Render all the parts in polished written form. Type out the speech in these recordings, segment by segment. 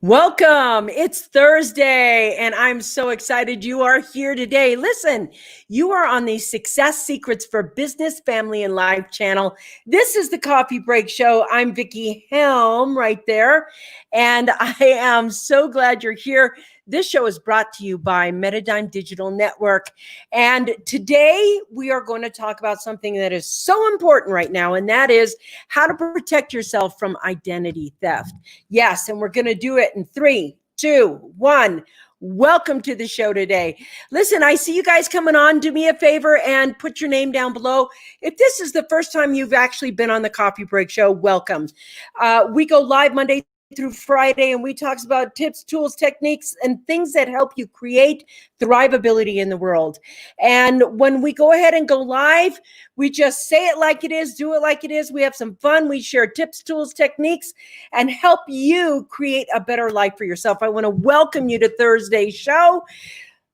Welcome. It's Thursday, and I'm so excited you are here today. Listen, you are on the Success Secrets for Business, Family, and Life channel. This is the Coffee Break Show. I'm Vickie Helm right there, and I am so glad you're here. This show is brought to you by Metadime Digital Network. And today we are going to talk about something that is so important right now, and that is how to protect yourself from identity theft. Yes, and we're going to do it in 3, 2, 1. Welcome to the show today. Listen, I see you guys coming on. Do me a favor and put your name down below. If this is the first time you've actually been on the Coffee Break Show, welcome. We go live Monday through Friday, and we talk about tips, tools, techniques, and things that help you create thrivability in the world. And when we go ahead and go live, we just say it like it is, do it like it is. We have some fun. We share tips, tools, techniques, and help you create a better life for yourself. I want to welcome you to Thursday's show.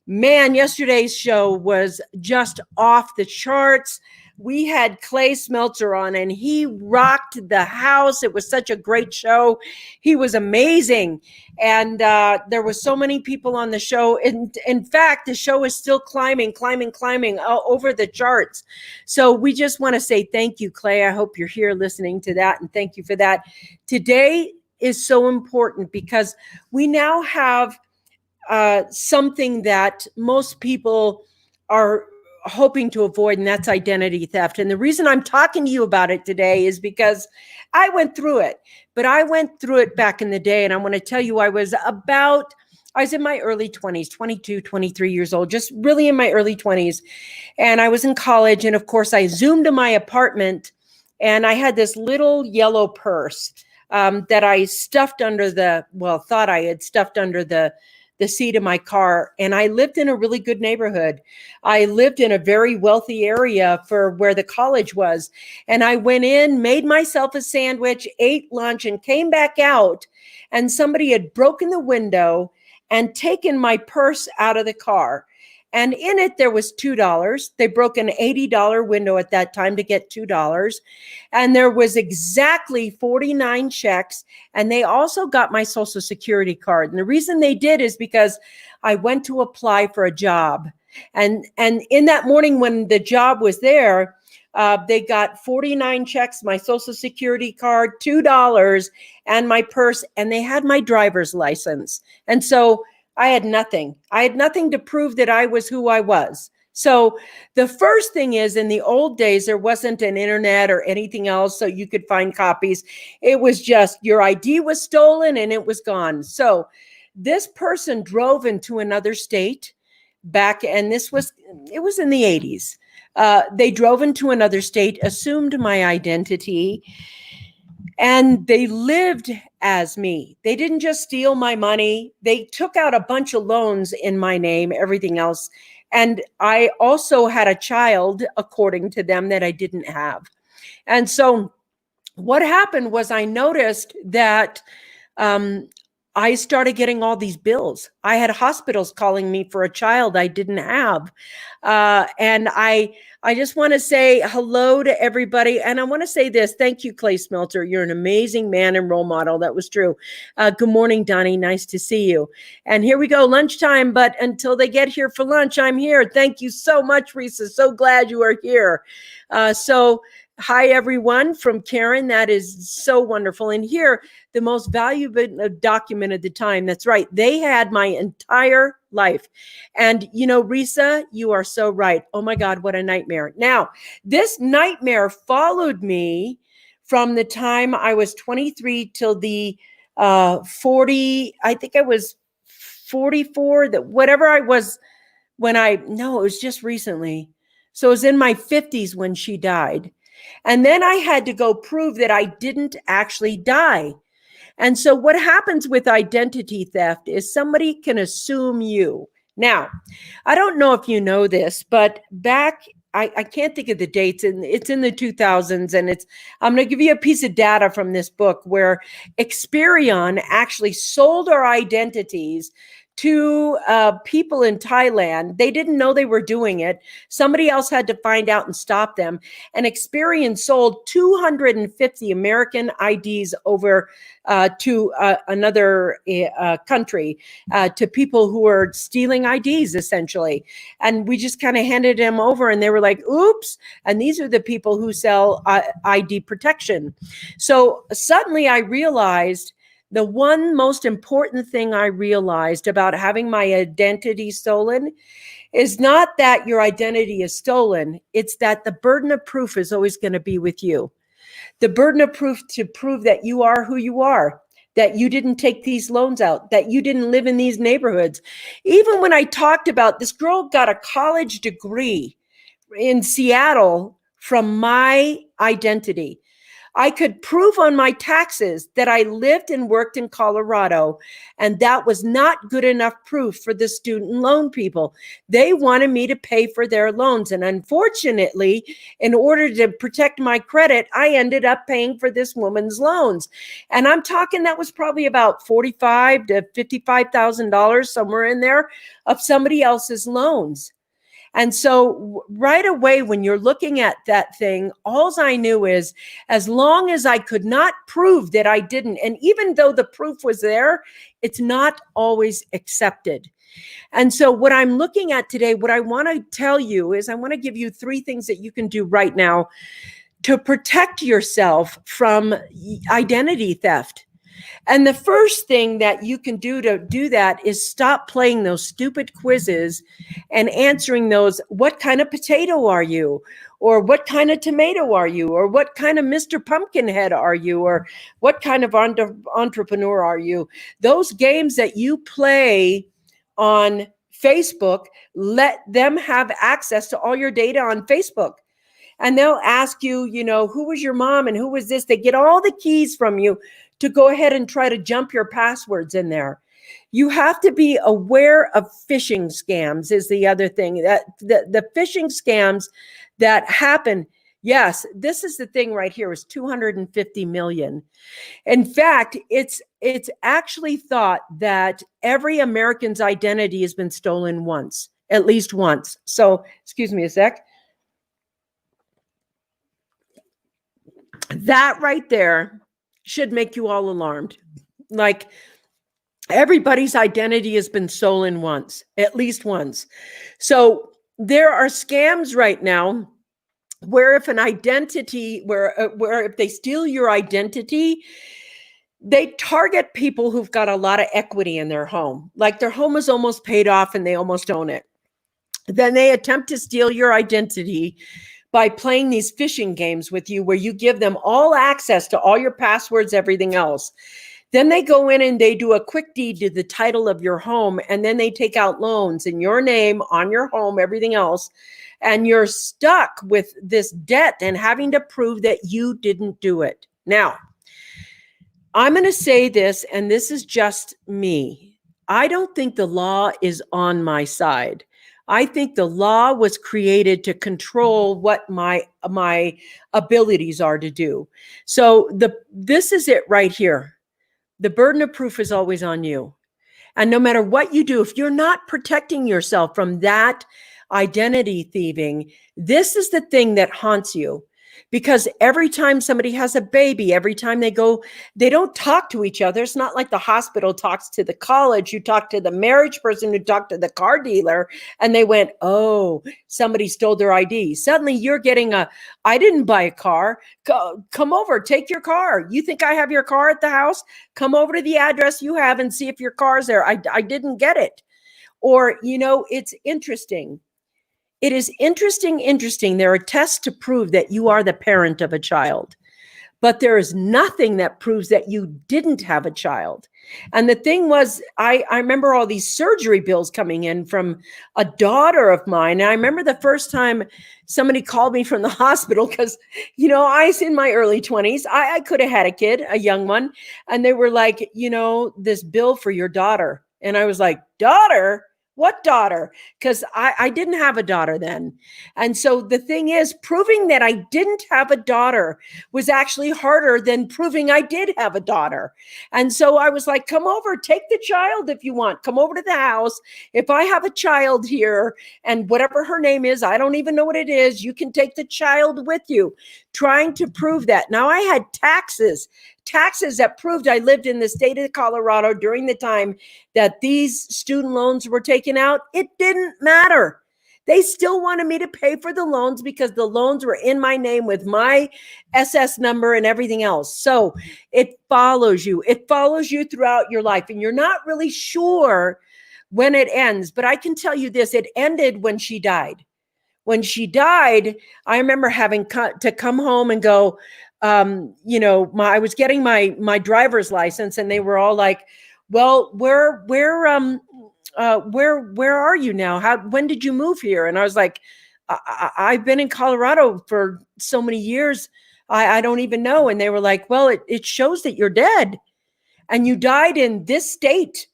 Man, yesterday's show was just off the charts. We had Clay Smeltzer on, and he rocked the house. It was such a great show. He was amazing. And there was so many people on the show. In fact, the show is still climbing over the charts. So we just want to say thank you, Clay. I hope you're here listening to that, and thank you for that. Today is so important because we now have something that most people are hoping to avoid, and that's identity theft. And the reason I'm talking to you about it today is because I went through it, but I went through it back in the day. And I want to tell you, I was in my early 20s, 22, 23 years old, just really in my early 20s. And I was in college. And of course, I zoomed to my apartment, and I had this little yellow purse that I stuffed under thought I had stuffed under the seat of my car. And I lived in a really good neighborhood. I lived in a very wealthy area for where the college was. And I went in, made myself a sandwich, ate lunch, and came back out. And somebody had broken the window and taken my purse out of the car. And in it, there was $2. They broke an $80 window at that time to get $2. And there was exactly 49 checks. And they also got my Social Security card. And the reason they did is because I went to apply for a job. And in that morning when the job was there, they got 49 checks, my Social Security card, $2, and my purse. And they had my driver's license. And so I had nothing. I had nothing to prove that I was who I was. So the first thing is, in the old days, there wasn't an internet or anything else so you could find copies. It was just your ID was stolen and it was gone. So this person drove into another state and it was in the 80s. They drove into another state, assumed my identity, and they lived as me. They didn't just steal my money. They took out a bunch of loans in my name, everything else. And I also had a child, according to them, that I didn't have. And so what happened was I noticed that I started getting all these bills. I had hospitals calling me for a child I didn't have. And I just want to say hello to everybody. And I want to say this. Thank you, Clay Smelter. You're an amazing man and role model. That was true. Good morning, Donnie. Nice to see you. And here we go, lunchtime. But until they get here for lunch, I'm here. Thank you so much, Risa. So glad you are here. Hi, everyone, from Karen. That is so wonderful. And here, the most valuable document at the time. That's right. They had my entire life. And, Risa, you are so right. Oh, my God, what a nightmare. Now, this nightmare followed me from the time I was 23 till the 40. I think I was 44, whatever I was it was just recently. So it was in my 50s when she died. And then I had to go prove that I didn't actually die. And so what happens with identity theft is somebody can assume you. Now, I don't know if you know this, but back, I can't think of the dates, and it's in the 2000s, and I'm going to give you a piece of data from this book where Experian actually sold our identities two people in Thailand. They didn't know they were doing it. Somebody else had to find out and stop them. And Experian sold 250 American IDs over to another country, to people who were stealing IDs, essentially. And we just kind of handed them over, and they were like, oops. And these are the people who sell ID protection. So suddenly I realized the one most important thing I realized about having my identity stolen is not that your identity is stolen. It's that the burden of proof is always going to be with you. The burden of proof to prove that you are who you are, that you didn't take these loans out, that you didn't live in these neighborhoods. Even when I talked about this girl got a college degree in Seattle from my identity. I could prove on my taxes that I lived and worked in Colorado, and that was not good enough proof for the student loan people. They wanted me to pay for their loans. And unfortunately, in order to protect my credit, I ended up paying for this woman's loans. And I'm talking that was probably about $45,000 to $55,000, somewhere in there, of somebody else's loans. And so right away, when you're looking at that thing, all I knew is as long as I could not prove that I didn't, and even though the proof was there, it's not always accepted. And so what I'm looking at today, what I want to tell you is I want to give you 3 things that you can do right now to protect yourself from identity theft. And the first thing that you can do to do that is stop playing those stupid quizzes and answering those, what kind of potato are you? Or what kind of tomato are you? Or what kind of Mr. Pumpkinhead are you? Or what kind of entrepreneur are you? Those games that you play on Facebook, let them have access to all your data on Facebook. And they'll ask you, who was your mom and who was this? They get all the keys from you to go ahead and try to jump your passwords in there. You have to be aware of phishing scams is the other thing. That the phishing scams that happen, yes, this is the thing right here, is 250 million. In fact, it's actually thought that every American's identity has been stolen once, at least once. So, excuse me a sec. That right there should make you all alarmed. Like, everybody's identity has been stolen once, at least once. So there are scams right now where if an identity, where if they steal your identity, they target people who've got a lot of equity in their home. Like their home is almost paid off and they almost own it. Then they attempt to steal your identity by playing these phishing games with you where you give them all access to all your passwords, everything else. Then they go in and they do a quick deed to the title of your home, and then they take out loans in your name on your home, everything else. And you're stuck with this debt and having to prove that you didn't do it. Now, I'm going to say this, and this is just me. I don't think the law is on my side. I think the law was created to control what my abilities are to do. So this is it right here. The burden of proof is always on you. And no matter what you do, if you're not protecting yourself from that identity thieving, this is the thing that haunts you. Because every time somebody has a baby, every time they go, they don't talk to each other. It's not like the hospital talks to the college. You talk to the marriage person who talked to the car dealer, and they went, oh, somebody stole their ID. Suddenly you're getting I didn't buy a car. Come over, take your car. You think I have your car at the house? Come over to the address you have and see if your car's there. I didn't get it. Or, it's interesting. It is interesting. There are tests to prove that you are the parent of a child, but there is nothing that proves that you didn't have a child. And the thing was, I remember all these surgery bills coming in from a daughter of mine. And I remember the first time somebody called me from the hospital because, I was in my early 20s. I could have had a kid, a young one. And they were like, this bill for your daughter. And I was like, daughter? What daughter? Because I didn't have a daughter then. And so the thing is, proving that I didn't have a daughter was actually harder than proving I did have a daughter. And so I was like, come over, take the child if you want, come over to the house. If I have a child here and whatever her name is, I don't even know what it is, you can take the child with you, trying to prove that. Now I had taxes that proved I lived in the state of Colorado during the time that these student loans were taken out. It didn't matter. They still wanted me to pay for the loans because the loans were in my name with my SS number and everything else. So it follows you. It follows you throughout your life, and you're not really sure when it ends. But I can tell you this, it ended when she died. When she died, I remember having to come home and go, I was getting my driver's license, and they were all like, well, where are you now? When did you move here? And I was like, I've been in Colorado for so many years. I don't even know. And they were like, well, it shows that you're dead and you died in this state.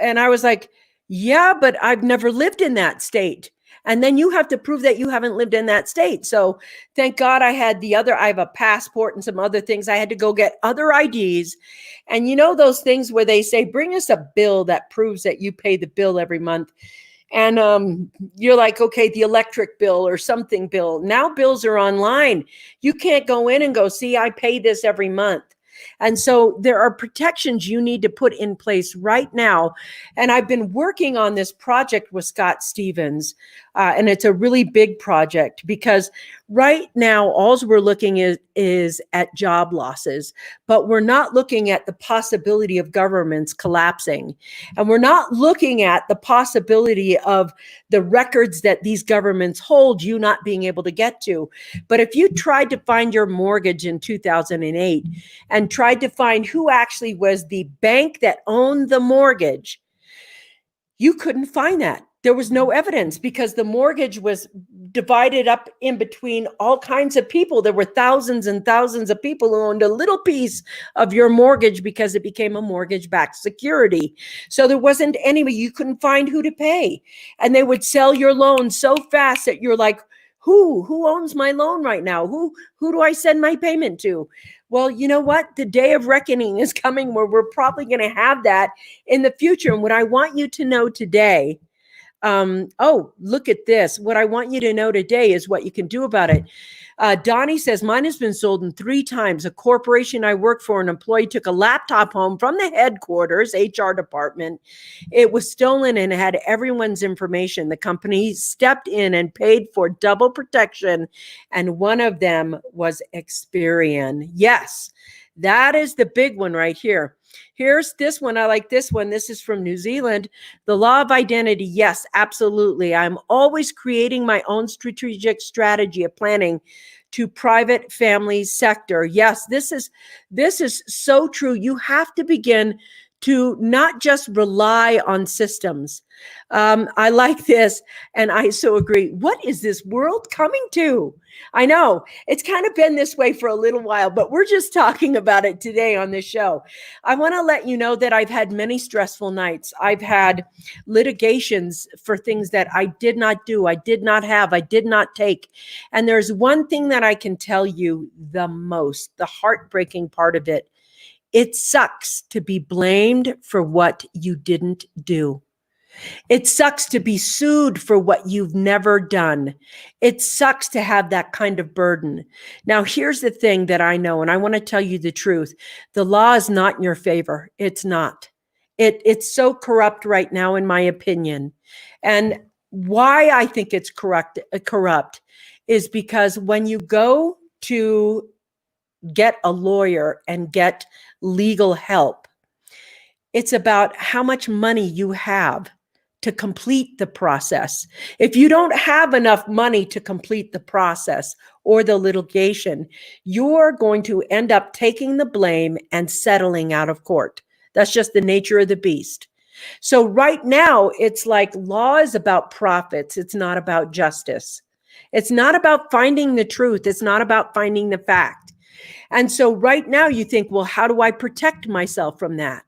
And I was like, yeah, but I've never lived in that state. And then you have to prove that you haven't lived in that state. So thank God I have a passport and some other things. I had to go get other IDs. And you know those things where they say, bring us a bill that proves that you pay the bill every month. And you're like, okay, the electric bill or something bill. Now bills are online. You can't go in and go, see, I pay this every month. And so there are protections you need to put in place right now. And I've been working on this project with Scott Stevens, and it's a really big project because right now, all we're looking is at job losses, but we're not looking at the possibility of governments collapsing. And we're not looking at the possibility of the records that these governments hold you not being able to get to. But if you tried to find your mortgage in 2008 and tried to find who actually was the bank that owned the mortgage, you couldn't find that. There was no evidence because the mortgage was divided up in between all kinds of people. There were thousands and thousands of people who owned a little piece of your mortgage because it became a mortgage-backed security. So there wasn't anybody, you couldn't find who to pay. And they would sell your loan so fast that you're like, who owns my loan right now? Who do I send my payment to? Well, you know what? The day of reckoning is coming where we're probably going to have that in the future. And what I want you to know today, look at this. What I want you to know today is what you can do about it. Donnie says, mine has been sold in 3 times. A corporation I work for, an employee took a laptop home from the headquarters, HR department. It was stolen and had everyone's information. The company stepped in and paid for double protection, and one of them was Experian. Yes, that is the big one right here. Here's this one. I like this one. This is from New Zealand. The law of identity. Yes, absolutely. I'm always creating my own strategic strategy of planning to private family sector. Yes, this is so true. You have to begin to not just rely on systems. I like this, and I so agree. What is this world coming to? I know it's kind of been this way for a little while, but we're just talking about it today on this show. I want to let you know that I've had many stressful nights. I've had litigations for things that I did not do, I did not have, I did not take. And there's one thing that I can tell you the most, the heartbreaking part of it. It sucks to be blamed for what you didn't do. It sucks to be sued for what you've never done. It sucks to have that kind of burden. Now, here's the thing that I know, and I want to tell you the truth. The law is not in your favor. It's not. It's so corrupt right now, in my opinion. And why I think it's corrupt is because when you go to get a lawyer and get legal help, it's about how much money you have to complete the process. If you don't have enough money to complete the process or the litigation, you're going to end up taking the blame and settling out of court. That's just the nature of the beast. So right now, it's like law is about profits. It's not about justice. It's not about finding the truth. It's not about finding the fact. And so right now you think, well, how do I protect myself from that?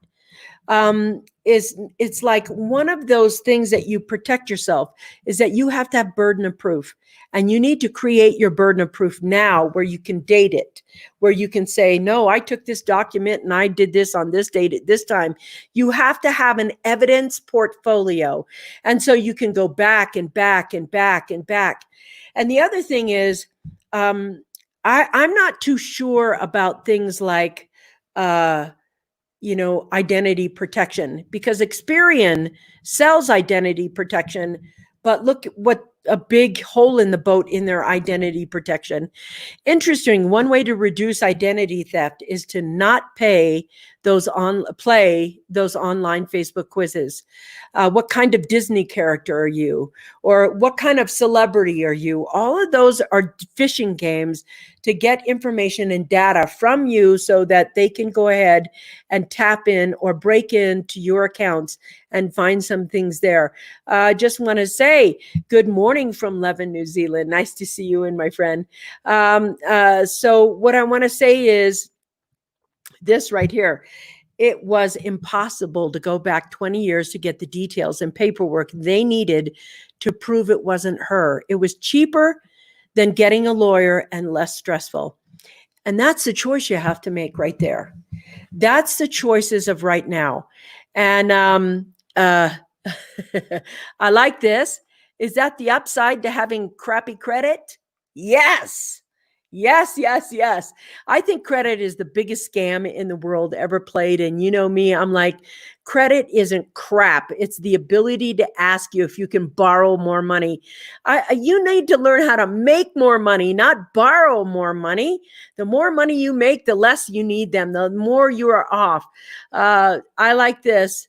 it's like one of those things that you protect yourself is that you have to have burden of proof, and you need to create your burden of proof now where you can date it, where you can say, no, I took this document and I did this on this date at this time. You have to have an evidence portfolio. And so you can go back and back and back and back. And the other thing is, I'm not too sure about things like, identity protection, because Experian sells identity protection, but look what a big hole in the boat in their identity protection. Interesting. One way to reduce identity theft is to not play those online Facebook quizzes. What kind of Disney character are you? Or what kind of celebrity are you? All of those are phishing games to get information and data from you so that they can go ahead and tap in or break into your accounts and find some things there. Just want to say good morning from Leven, New Zealand. Nice to see you in, my friend. So what I want to say is this right here. It was impossible to go back 20 years to get the details and paperwork they needed to prove it wasn't her. It was cheaper than getting a lawyer and less stressful. And that's the choice you have to make right there. That's the choices of right now. And I like this. Is that the upside to having crappy credit? Yes. Yes, yes, yes. I think credit is the biggest scam in the world ever played. And you know me, I'm like, credit isn't crap. It's the ability to ask you if you can borrow more money. You need to learn how to make more money, not borrow more money. The more money you make, the less you need them, the more you are off. I like this.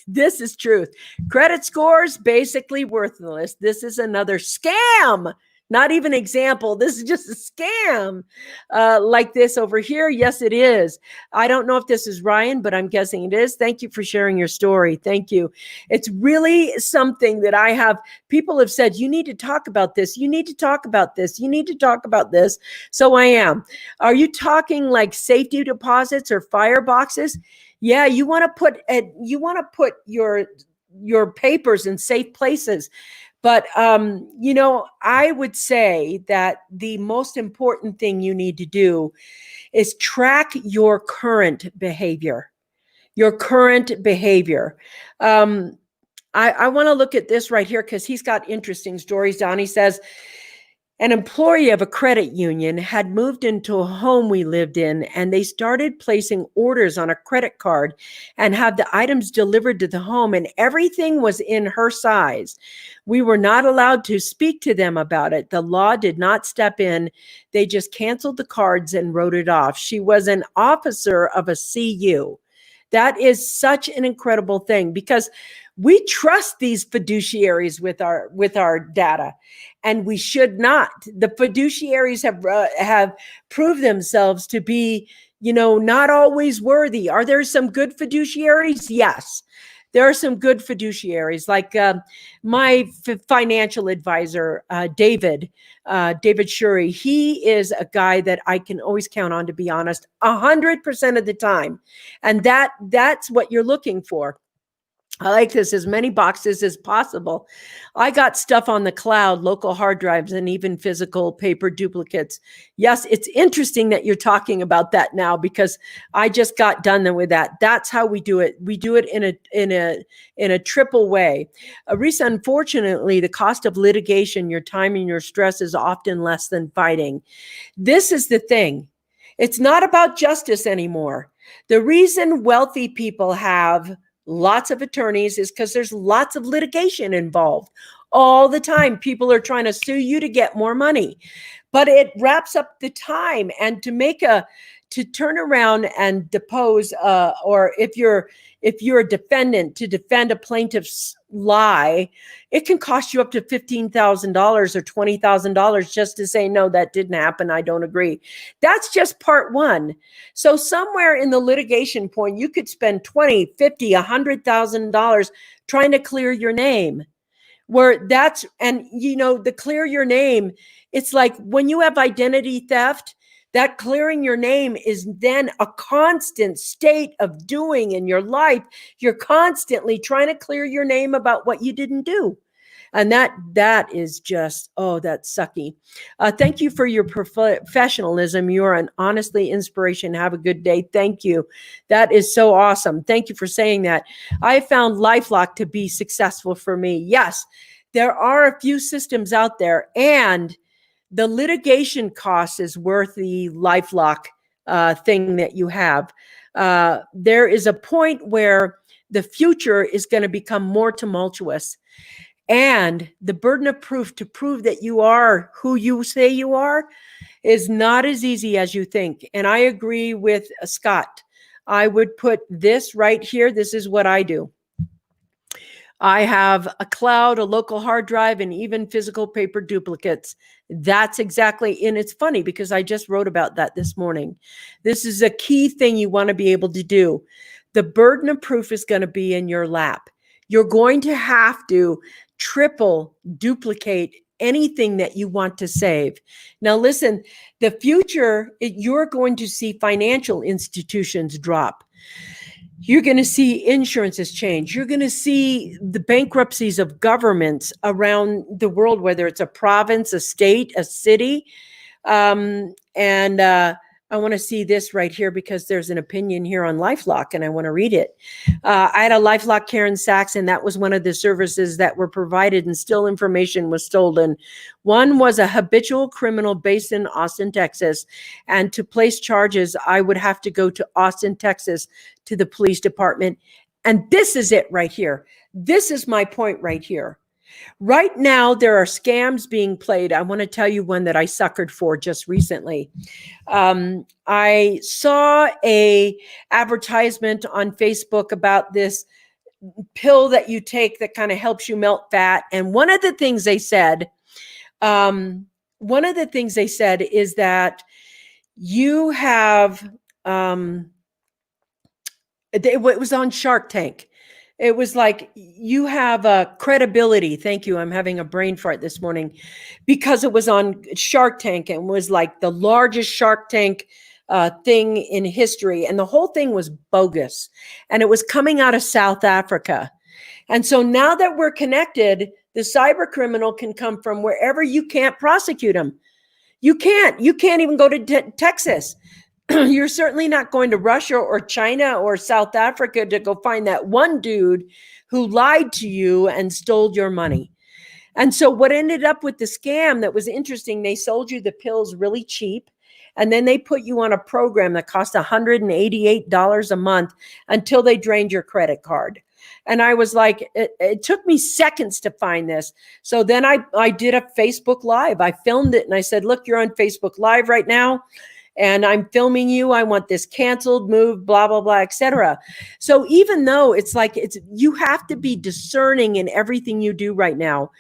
This is truth. Credit scores basically worthless. This is another scam. Not even example. This is just a scam like this over here. Yes, it is. I don't know if this is Ryan, but I'm guessing it is. Thank you for sharing your story. Thank you. It's really something that people have said, you need to talk about this. You need to talk about this. You need to talk about this. So I am. Are you talking like safety deposits or fireboxes? Yeah, you want to put your papers in safe places. But, I would say that the most important thing you need to do is track your current behavior. Your current behavior. I want to look at this right here because he's got interesting stories down. He says, an employee of a credit union had moved into a home we lived in, and they started placing orders on a credit card and have the items delivered to the home, and everything was in her size. We were not allowed to speak to them about it. The law did not step in. They just canceled the cards and wrote it off. She was an officer of a CU. That is such an incredible thing because we trust these fiduciaries with our data, and we should not. The fiduciaries have proved themselves to be, not always worthy. Are there some good fiduciaries? Yes. There are some good fiduciaries, like my financial advisor, David Shuri. He is a guy that I can always count on, to be honest, 100% of the time. And that's what you're looking for. I like this, as many boxes as possible. I got stuff on the cloud, local hard drives, and even physical paper duplicates. Yes, it's interesting that you're talking about that now because I just got done with that. That's how we do it. We do it in a triple way. Reese, unfortunately, the cost of litigation, your time and your stress is often less than fighting. This is the thing. It's not about justice anymore. The reason wealthy people have lots of attorneys is because there's lots of litigation involved all the time. People are trying to sue you to get more money, but it wraps up the time. And to turn around and depose, or if you're a defendant, to defend a plaintiff's lie, it can cost you up to $15,000 or $20,000 just to say, no, that didn't happen. I don't agree. That's just part one. So somewhere in the litigation point, you could spend $20,000, $50,000, $100,000 trying to clear your name. The clear your name, it's like when you have identity theft, That clearing your name is then a constant state of doing in your life. You're constantly trying to clear your name about what you didn't do. And that is just, oh, that's sucky. Thank you for your professionalism. You are an honestly inspiration. Have a good day. Thank you. That is so awesome. Thank you for saying that. I found LifeLock to be successful for me. Yes, there are a few systems out there, and the litigation cost is worth the LifeLock thing that you have. There is a point where the future is going to become more tumultuous, and the burden of proof to prove that you are who you say you are is not as easy as you think. And I agree with Scott. I would put this right here. This is what I do. I have a cloud, a local hard drive, and even physical paper duplicates. That's exactly, and it's funny because I just wrote about that this morning. This is a key thing you want to be able to do. The burden of proof is going to be in your lap. You're going to have to triple duplicate anything that you want to save. Now, listen, the future, you're going to see financial institutions drop. You're going to see insurances change. You're going to see the bankruptcies of governments around the world, whether it's a province, a state, a city. I want to see this right here because there's an opinion here on LifeLock and I want to read it. I had a LifeLock Karen Sachs, and that was one of the services that were provided, and still information was stolen. One was a habitual criminal based in Austin, Texas. And to place charges, I would have to go to Austin, Texas, to the police department. And this is it right here. This is my point right here. Right now, there are scams being played. I want to tell you one that I suckered for just recently. I saw a advertisement on Facebook about this pill that you take that kind of helps you melt fat. And one of the things they said is that you have, it was on Shark Tank. It was like, you have a credibility. Thank you. I'm having a brain fart this morning because it was on Shark Tank and was like the largest Shark Tank thing in history. And the whole thing was bogus. And it was coming out of South Africa. And so now that we're connected, the cyber criminal can come from wherever you can't prosecute them. You can't even go to Texas. You're certainly not going to Russia or China or South Africa to go find that one dude who lied to you and stole your money. And so what ended up with the scam that was interesting, they sold you the pills really cheap. And then they put you on a program that cost $188 a month until they drained your credit card. And I was like, it took me seconds to find this. So then I did a Facebook Live. I filmed it and I said, look, you're on Facebook Live right now. And I'm filming you. I want this canceled, moved, blah, blah, blah, etc. So even though you have to be discerning in everything you do right now.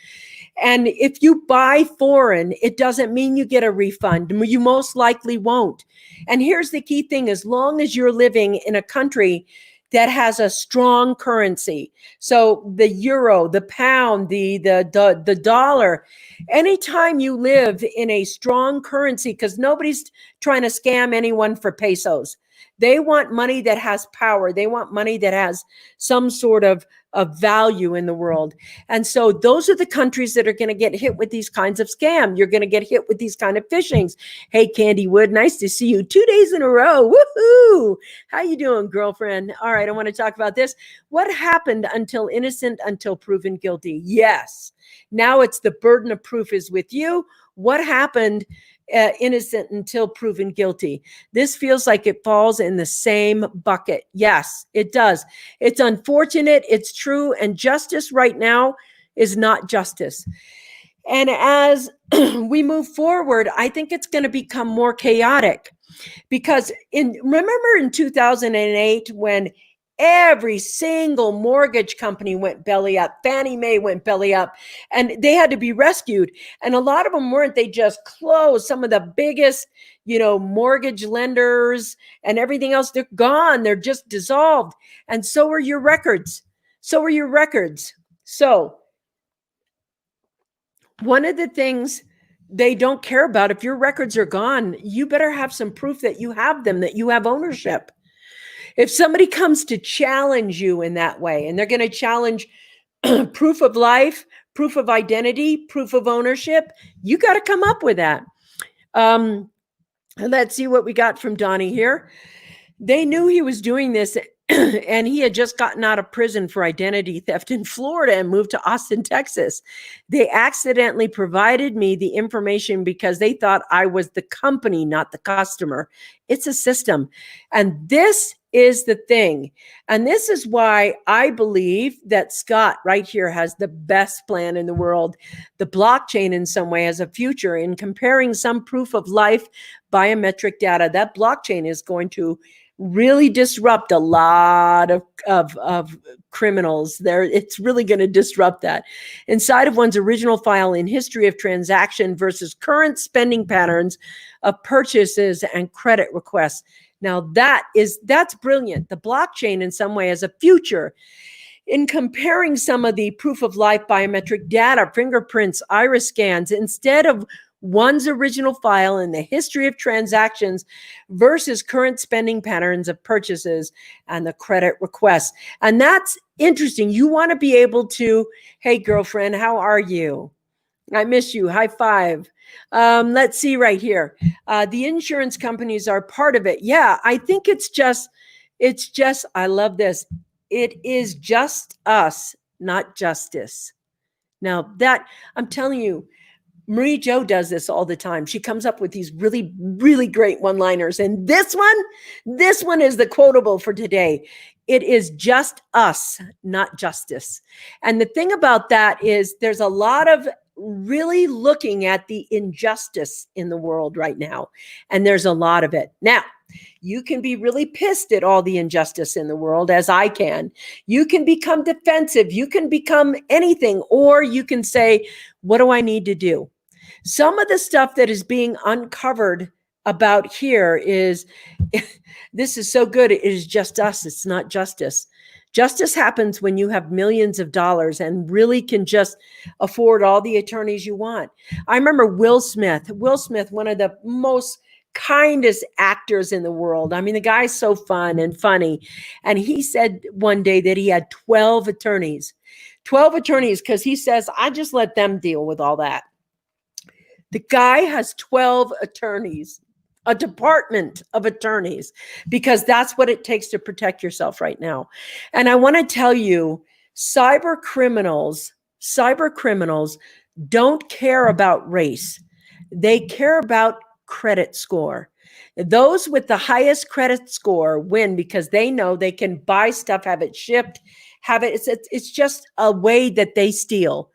And if you buy foreign, it doesn't mean you get a refund. You most likely won't. And here's the key thing. As long as you're living in a country that has a strong currency. So the euro, the pound, the dollar, anytime you live in a strong currency, because nobody's trying to scam anyone for pesos. They want money that has power. They want money that has some sort of value in the world. And so those are the countries that are going to get hit with these kinds of scam. You're going to get hit with these kind of phishings. Hey, Candy Wood, nice to see you 2 days in a row. Woohoo! How you doing, girlfriend? All right, I want to talk about this. What happened until innocent until proven guilty? Yes. Now it's the burden of proof is with you. What happened innocent until proven guilty? This feels like it falls in the same bucket. Yes, it does. It's unfortunate. It's true. And justice right now is not justice. And as we move forward, I think it's going to become more chaotic because remember in 2008 when every single mortgage company went belly up. Fannie Mae went belly up and they had to be rescued. And a lot of them weren't. They just closed. Some of the biggest, mortgage lenders and everything else, they're gone. They're just dissolved. And so are your records. So one of the things they don't care about. If your records are gone, you better have some proof that you have them, that you have ownership. If somebody comes to challenge you in that way, and they're going to challenge proof of life, proof of identity, proof of ownership, you got to come up with that. Let's see what we got from Donnie here. They knew he was doing this and he had just gotten out of prison for identity theft in Florida and moved to Austin, Texas. They accidentally provided me the information because they thought I was the company, not the customer. It's a system. And this is the thing. And this is why I believe that Scott right here has the best plan in the world. The blockchain in some way has a future in comparing some proof of life biometric data. That blockchain is going to really disrupt a lot of criminals there. It's really going to disrupt that. Inside of one's original file in history of transaction versus current spending patterns of purchases and credit requests. Now that's brilliant. The blockchain in some way has a future in comparing some of the proof of life biometric data, fingerprints, iris scans, instead of one's original file in the history of transactions versus current spending patterns of purchases and the credit requests. And that's interesting. You want to be able to, hey, girlfriend, how are you? I miss you. High five. Let's see right here. The insurance companies are part of it. Yeah, I think it's just, I love this. It is just us, not justice. Now that, I'm telling you, Marie Jo does this all the time. She comes up with these really, really great one-liners. And this one is the quotable for today. It is just us, not justice. And the thing about that is there's a lot of really looking at the injustice in the world right now. And there's a lot of it. Now, you can be really pissed at all the injustice in the world, as I can. You can become defensive. You can become anything, or you can say, what do I need to do? Some of the stuff that is being uncovered about here is, this is so good. It is just us. It's not justice. Justice happens when you have millions of dollars and really can just afford all the attorneys you want. I remember Will Smith, one of the most kindest actors in the world. I mean, the guy's so fun and funny. And he said one day that he had 12 attorneys, because he says, I just let them deal with all that. The guy has 12 attorneys, a department of attorneys, because that's what it takes to protect yourself right now. And I want to tell you, cyber criminals don't care about race. They care about credit score. Those with the highest credit score win because they know they can buy stuff, have it shipped, it's just a way that they steal.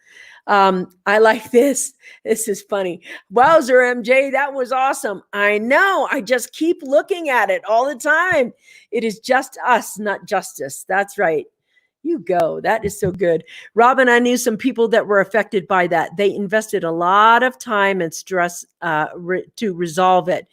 I like this. This is funny. Wowzer, MJ, that was awesome. I know. I just keep looking at it all the time. It is just us, not justice. That's right. You go. That is so good. Robin, I knew some people that were affected by that. They invested a lot of time and stress to resolve it.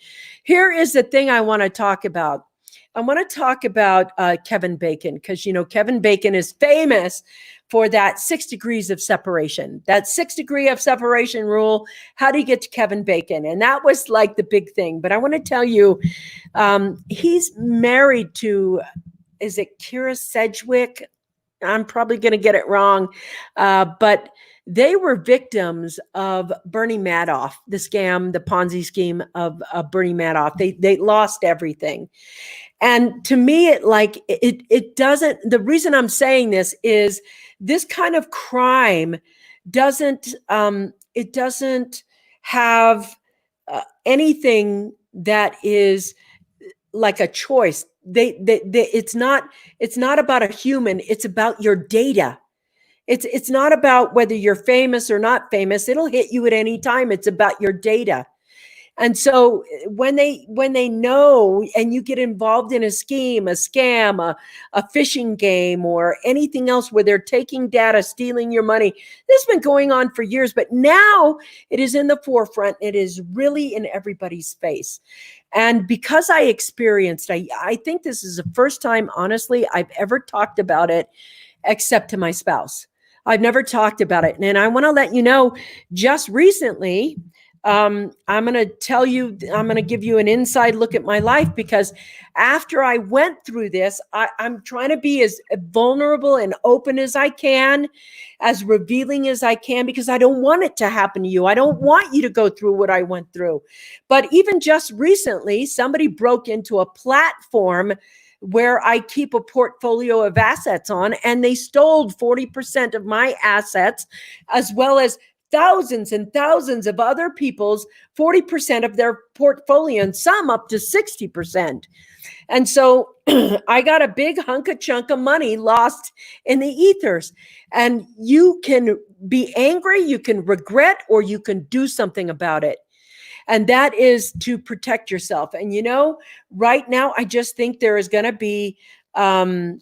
Here is the thing I want to talk about. I want to talk about Kevin Bacon, because, you know, Kevin Bacon is famous for that 6 degrees of separation, that 6 degree of separation rule. How do you get to Kevin Bacon? And that was like the big thing. But I want to tell you, he's married to, is it Kira Sedgwick? I'm probably going to get it wrong. But they were victims of Bernie Madoff, the scam, the Ponzi scheme of Bernie Madoff. They lost everything. And to me, it doesn't, the reason I'm saying this is this kind of crime doesn't have anything that is like a choice. It's not about a human. It's about your data. It's not about whether you're famous or not famous. It'll hit you at any time. It's about your data. And so when they know, and you get involved in a scheme, a scam, a phishing game, or anything else where they're taking data, stealing your money, this has been going on for years, but now it is in the forefront. It is really in everybody's face. And because I experienced, I think this is the first time, honestly, I've ever talked about it, except to my spouse. I've never talked about it. And I want to let you know, just recently, I'm going to tell you, I'm going to give you an inside look at my life, because after I went through this, I'm trying to be as vulnerable and open as I can, as revealing as I can, because I don't want it to happen to you. I don't want you to go through what I went through. But even just recently, somebody broke into a platform where I keep a portfolio of assets on, and they stole 40% of my assets, as well as thousands and thousands of other people's 40% of their portfolio, and some up to 60%. And so I got a big chunk of money lost in the ethers. And you can be angry, you can regret, or you can do something about it. And that is to protect yourself. And, right now, I just think there is going to be times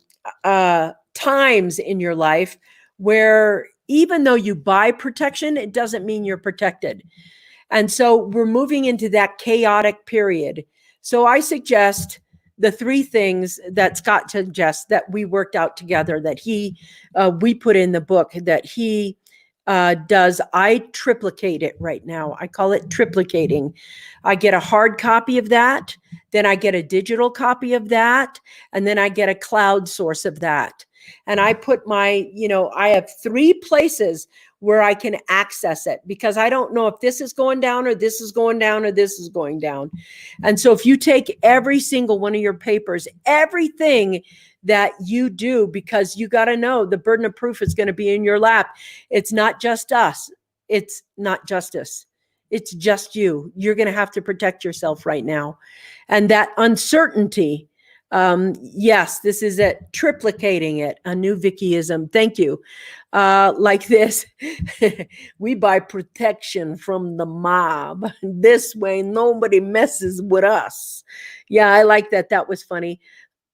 in your life where, even though you buy protection, it doesn't mean you're protected. And so we're moving into that chaotic period. So I suggest the 3 things that Scott suggests that we worked out together, that we put in the book, that he does. I triplicate it right now. I call it triplicating. I get a hard copy of that, then I get a digital copy of that, and then I get a cloud source of that. And I put I have 3 places where I can access it, because I don't know if this is going down, or this is going down, or this is going down. And so if you take every single one of your papers, everything that you do, because you got to know the burden of proof is going to be in your lap. It's not just us. It's not justice. It's just you. You're going to have to protect yourself right now. And that uncertainty, yes, this is it, triplicating it, a new Vickieism. Thank you. Like this, we buy protection from the mob. This way, nobody messes with us. Yeah, I like that. That was funny.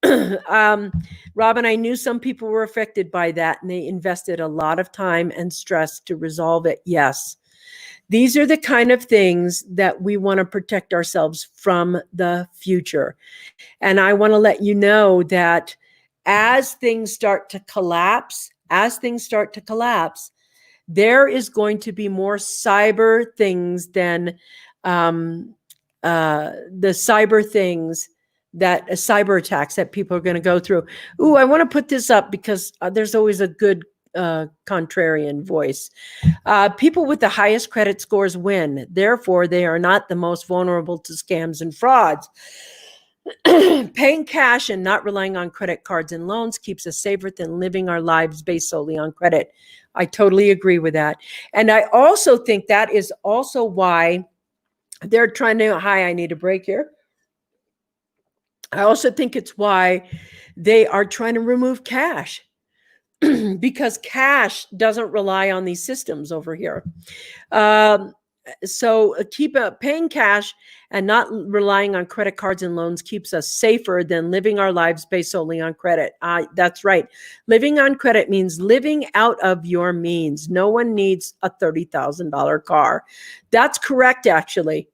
Robin, I knew some people were affected by that, and they invested a lot of time and stress to resolve it. Yes. These are the kind of things that we want to protect ourselves from the future. And I want to let you know that as things start to collapse, there is going to be more cyber things than the cyber things, that cyber attacks that people are going to go through. Ooh, I want to put this up because there's always a good contrarian voice. People with the highest credit scores win. Therefore, they are not the most vulnerable to scams and frauds. Paying cash and not relying on credit cards and loans keeps us safer than living our lives based solely on credit. I totally agree with that. And I also think that is also why they're trying to, I need a break here. I also think it's why they are trying to remove cash, because cash doesn't rely on these systems over here. So keep paying cash and not relying on credit cards and loans keeps us safer than living our lives based solely on credit. That's right. Living on credit means living out of your means. No one needs a $30,000 car. That's correct, actually.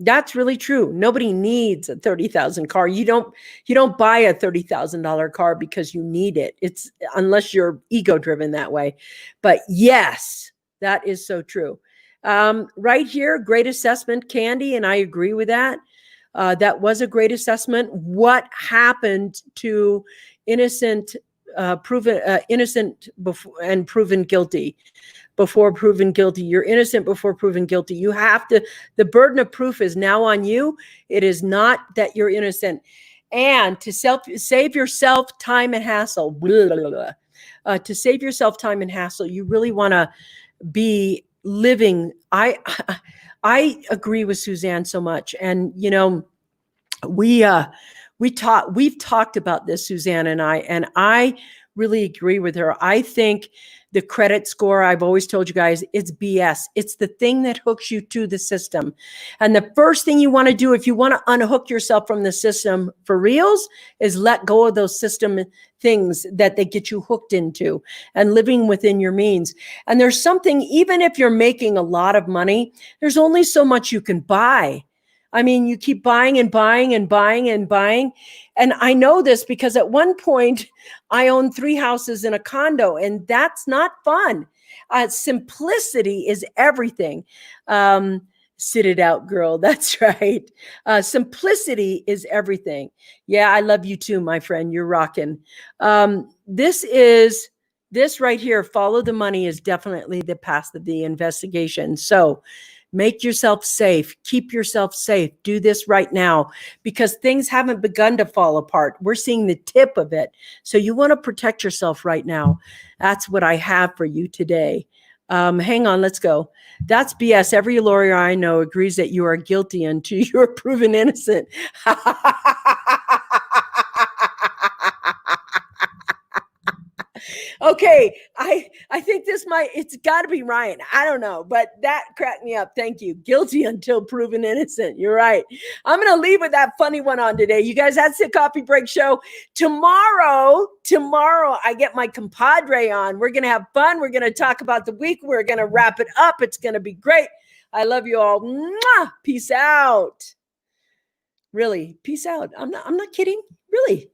That's really true. Nobody needs a $30,000 car. You don't buy a $30,000 car because you need it. It's unless you're ego driven that way. But yes, that is so true. Right here, great assessment, Candy, and I agree with that. That was a great assessment. What happened to innocent, proven innocent before and proven guilty? Before proven guilty. You're innocent before proven guilty. You have to, the burden of proof is now on you. It is not that you're innocent. And to save yourself time and hassle, to save yourself time and hassle, you really want to be living. I agree with Suzanne so much. And, we've talked about this, Suzanne and I really agree with her. I think the credit score, I've always told you guys, it's BS. It's the thing that hooks you to the system. And the first thing you want to do if you want to unhook yourself from the system for reals is let go of those system things that they get you hooked into and living within your means. And there's something, even if you're making a lot of money, there's only so much you can buy. I mean, you keep buying and buying and buying and buying. And I know this because at one point I owned 3 houses in a condo, and that's not fun. Simplicity is everything. Sit it out, girl. That's right. Simplicity is everything. Yeah, I love you too, my friend. You're rocking. This right here. Follow the money is definitely the path of the investigation. So make yourself safe. Keep yourself safe. Do this right now because things haven't begun to fall apart. We're seeing the tip of it. So you want to protect yourself right now. That's what I have for you today. Hang on, let's go. That's BS. Every lawyer I know agrees that you are guilty until you're proven innocent. Okay, I think it's got to be Ryan. I don't know, but that cracked me up. Thank you. Guilty until proven innocent. You're right. I'm going to leave with that funny one on today. You guys, that's the Coffee Break Show. Tomorrow, I get my compadre on. We're going to have fun. We're going to talk about the week. We're going to wrap it up. It's going to be great. I love you all. Mwah! Peace out. Really, peace out. I'm not kidding. Really.